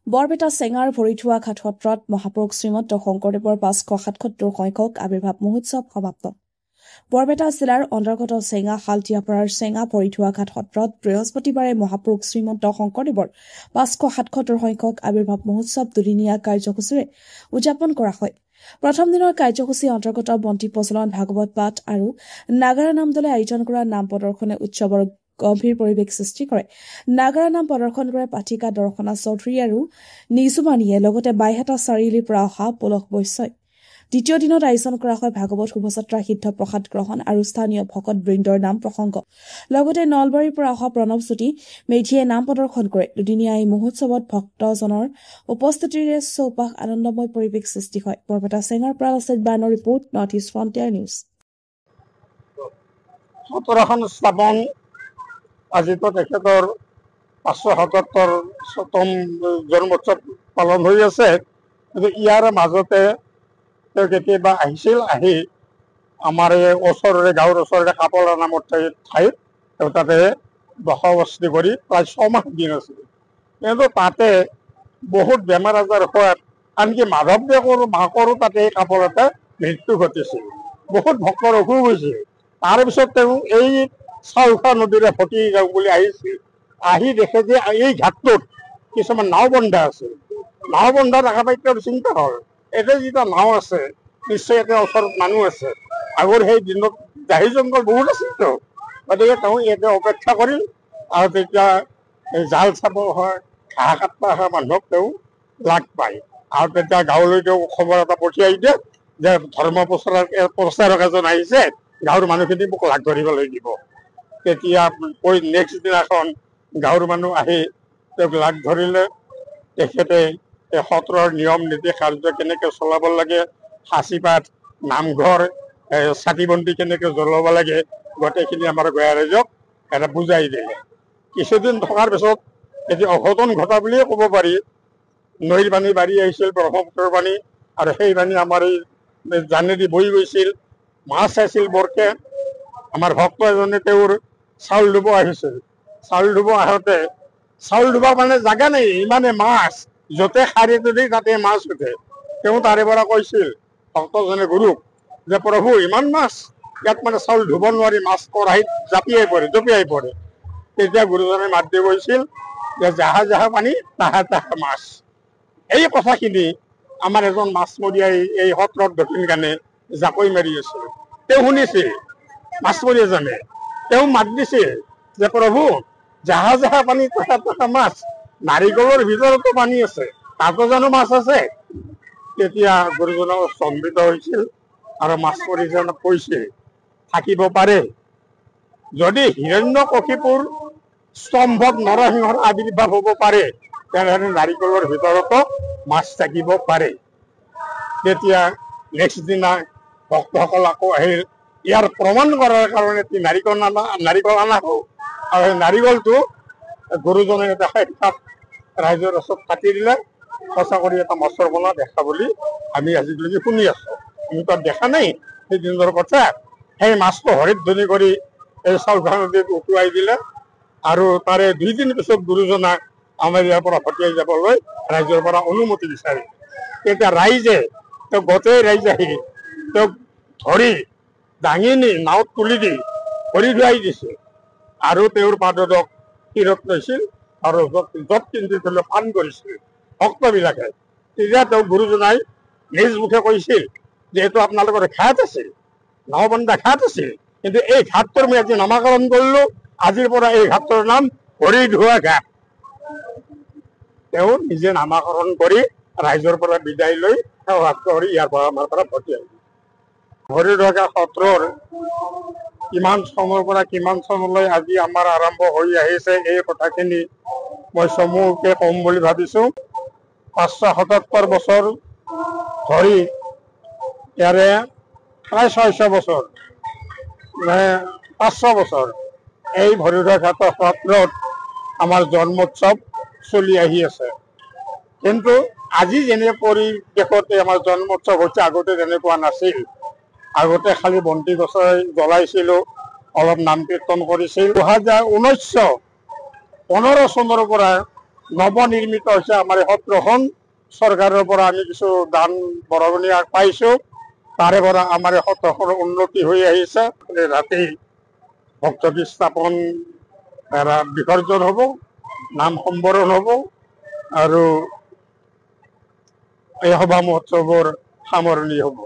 বৰপেটা চেঙাৰ ভৰিঠোৱা ঘাট সত্ৰত মহাপুৰুষ শ্ৰীমন্ত শংকৰদেৱৰ ৫৭৭ সংখ্যক আৱিৰ্ভাৱ মহোৎসৱ সমাপ্ত। বৰপেটা জিলাৰ অন্তৰ্গত চেঙা শালটিয়াপাৰাৰ চেঙা ভৰিঠোৱা ঘাট সত্ৰত বৃহস্পতিবাৰে মহাপুৰুষ শ্ৰীমন্ত শংকৰদেৱৰ ৫৭৭ সংখ্যক আৱিৰ্ভাৱ মহোৎসৱ দুদিনীয়া কাৰ্যসূচীৰে উদযাপন কৰা হয়। প্ৰথম দিনৰ কাৰ্যসূচীৰ অন্তৰ্গত বন্তি প্ৰজ্বলন, ভাগৱত পাঠ আৰু নাগাৰা নাম দলে আয়োজন কৰা নাম প্ৰদৰ্শনে উৎসৱৰ গম্ভীৰ পৰিৱেশ সৃষ্টি কৰে। নাগাৰা নাম প্ৰদৰ্শন কৰে পাঠিকা দৰ্শনা চৌধুৰী আৰু নিজুমানীয়ে, লগতে বাইহাটা চাৰিআলিৰ পৰা অহা পলক বৈশ্যই। দ্বিতীয় দিনত আয়োজন কৰা হয় ভাগৱত শোভাযাত্ৰা, সিদ্ধ প্ৰসাদ গ্ৰহণ আৰু স্থানীয় ভকত বৃন্দৰ নাম প্ৰসংগ। লগতে নলবাৰীৰ পৰা অহা প্ৰণৱজ্যোতি মেধিয়ে নাম প্ৰদৰ্শন কৰে। দুদিনীয়া এই মহোৎসৱত ভক্তজনৰ উপস্থিতিৰে চৌপাশ আনন্দময় পৰিৱেশ সৃষ্টি হয়। বৰপেটা চেঙাৰ পৰা লাচিত বাৰ্ণৰ report, north east frontier news. স্থাপন আজিতো তেখেতৰ ৫৭৭তম জন্মোৎসৱ পালন হৈ আছে। কিন্তু ইয়াৰ মাজতে তেওঁ কেতিয়াবা আহিছিল, আহি আমাৰ এই ওচৰৰে গাঁৱৰ ওচৰৰে কাপলা নামৰ ঠাইত তেওঁ তাতে বসবাস কৰি প্ৰায় ৬ মাহ দিন আছিল। কিন্তু তাতে বহুত বেমাৰ আজাৰ হোৱাত আনকি মাধৱদেৱৰ মাকৰো তাতে কাপলাতে মৃত্যু ঘটিছিল। বহুত ভক্তৰ অসুখ হৈছিল। তাৰপিছত তেওঁ এই চাউখোৱা নদীৰে ফটি যাওঁ বুলি আহিছিল। আহি দেখে যে এই ঘাটটোত কিছুমান নাও বন্ধা আছে। নাও বন্ধা দেখা পাই তেওঁৰ চিন্তা হ'ল, এতিয়া যেতিয়া নাও আছে নিশ্চয় এতিয়া ওচৰত মানুহ আছে। আগৰ সেই দিনত জাহি জংঘল বহুত আছিলতো, গতিকে তেওঁ ইয়াতে অপেক্ষা কৰিল। আৰু তেতিয়া জাল চাব হয়, ঘাঁহ কাটবা অহা মানুহক তেওঁ লাগ পায়। আৰু তেতিয়া গাঁৱলৈ তেওঁ খবৰ এটা পঠিয়াই দিয়ে যে ধৰ্ম প্ৰচাৰক এজন আহিছে, গাঁৱৰ মানুহখিনি মোক লাগ ধৰিবলৈ দিব। তেতিয়া নেক্সট দিনাখন গাঁৱৰ মানুহ আহি তেওঁক লাগ ধৰিলে। তেখেতে এই সত্ৰৰ নিয়ম নীতি কাৰ্য কেনেকে চলাব লাগে, সাঁচিপাত, নামঘৰ, চাকি বন্তি কেনেকে জ্বলাব লাগে, গোটেইখিনি আমাৰ গঞা ৰাইজক এটা বুজাই দিলে। কিছুদিন থকাৰ পিছত এটি অঘটন ঘটা বুলিয়ে ক'ব পাৰি। নৈৰ পানী বাঢ়ি আহিছিল, ব্ৰহ্মপুত্ৰৰ পানী, আৰু সেই পানী আমাৰ এই জানেদি বৈ গৈছিল। মাছ আছিল বৰকে। আমাৰ ভক্ত এজনে তেওঁৰ চাউল ধুব আহিছিল। চাউল ধুব আহোঁতে চাউল ধুব মানে জাগা নাই, ইমানে মাছ, য'তে শাৰী তুলি তাতে মাছ উঠে। তেওঁ তাৰে পৰা কৈছিল ভক্তজনে গুৰুক যে প্ৰভু ইমান মাছ, ইয়াত মানে চাউল ধুব নোৱাৰি, মাছ কেৰাহীত জঁপিয়াই পৰে। তেতিয়া গুৰুজনে মাত দি কৈছিল যে যাহা যাহা পানী তাহা তাহা মাছ। এই কথাখিনি আমাৰ এজন মাছমৰীয়াই এই সত্ৰত দক্ষিণ কাণে জাকৈ মাৰি আছিল। তেওঁ শুনিছিল, মাছমৰীয়া এজনে তেওঁ মাত দিছিল যে প্ৰভু যাহা যাহা পানী তাহা তাহা মাছ, নাৰিকলৰ ভিতৰতো পানী আছে, তাতো জানো মাছ আছে? তেতিয়া গুৰুজনক স্তম্ভিত হৈছিল আৰু মাছমৰীয়াজনক কৈছিল থাকিব পাৰে, যদি হিৰণ্যকশিপুৰ স্তম্ভত নৰসিংহৰ আৱিৰ্ভাৱ হ'ব পাৰে, তেনেহ'লে নাৰিকলৰ ভিতৰতো মাছ থাকিব পাৰে। তেতিয়া নেক্সট দিনা ভক্তসকল আকৌ আহিল। ইয়াৰ প্ৰমাণ কৰাৰ কাৰণে নাৰিকল অনা হ'ল, আৰু সেই নাৰিকলটো গুৰুজনে এটা সাক্ষাৎ ৰাইজৰ ওচৰত কাটি দিলে। সঁচা কৰি এটা মাছৰ পোনা দেখা বুলি আমি আজিলৈকে শুনি আছো। আমি তাত দেখা নাই সেই দিনৰ কথা। সেই মাছটো হৰিত ধনি কৰি এই চাউলখোৱা নদীত উটুৱাই দিলে, আৰু তাৰে 2 দিন পিছত গুৰুজনাক আমাৰ ইয়াৰ পৰা পঠিয়াই যাবলৈ ৰাইজৰ পৰা অনুমতি বিচাৰে। তেতিয়া ৰাইজে তেওঁ গোটেই ৰাইজ আহি তেওঁক ধৰি দাঙি নি নাৱত তুলি দি ভৰি ধুৱাই দিছিল, আৰু তেওঁৰ পাদদক শিৰত লৈছিল, আৰু য'ত কিন্তু পান কৰিছিল ভক্তবিলাকে। তেতিয়া তেওঁ গুৰুজনাই নিজ মুখে কৈছিল যে এইটো আপোনালোকৰ ঘাট আছিল, নাওবন্ধা ঘাট আছিল, কিন্তু এই ঘাটটোৰ মই আজি নামাকৰণ কৰিলো। আজিৰ পৰা এই ঘাটটোৰ নাম ভৰি ধোৱা ঘাট। তেওঁ নিজে নামাকৰণ কৰি ৰাইজৰ পৰা বিদায় লৈ তেওঁ কৰি ইয়াৰ পৰা আমাৰ পৰা পঠিয়াই। ভৰি ধোৱা সত্ৰৰ কিমান চনৰ পৰা কিমান চনলৈ আজি আমাৰ আৰম্ভ হৈ আহিছে, এই কথাখিনি মই চমুকে ক'ম বুলি ভাবিছো। ৫৭৭ বছৰ ধৰি ইয়াৰে প্ৰায় ৬০০ বছৰ, ৫০০ বছৰ এই ভৰিধোৱা ঘাটৰ সত্ৰত আমাৰ জন্মোৎসৱ চলি আহি আছে। কিন্তু আজি যেনে পৰিৱেশতে আমাৰ জন্মোৎসৱ হৈছে, আগতে তেনেকুৱা নাছিল। আগতে খালি বন্তি গছাই জ্বলাইছিলো, অলপ নাম কীৰ্তন কৰিছিল। ২০১৯ চনৰ পৰা নৱনিৰ্মিত হৈছে আমাৰ এই সত্ৰখন। চৰকাৰৰ পৰা আমি কিছু দান বৰঙণি পাইছোঁ, তাৰে পৰা আমাৰ এই সত্ৰখনৰ উন্নতি হৈ আহিছে। ৰাতি ভক্তগীত স্থাপন বিসৰ্জন হ'ব, নাম সম্বৰণ হ'ব আৰু এই সভা মহোৎসৱৰ সামৰণি হ'ব।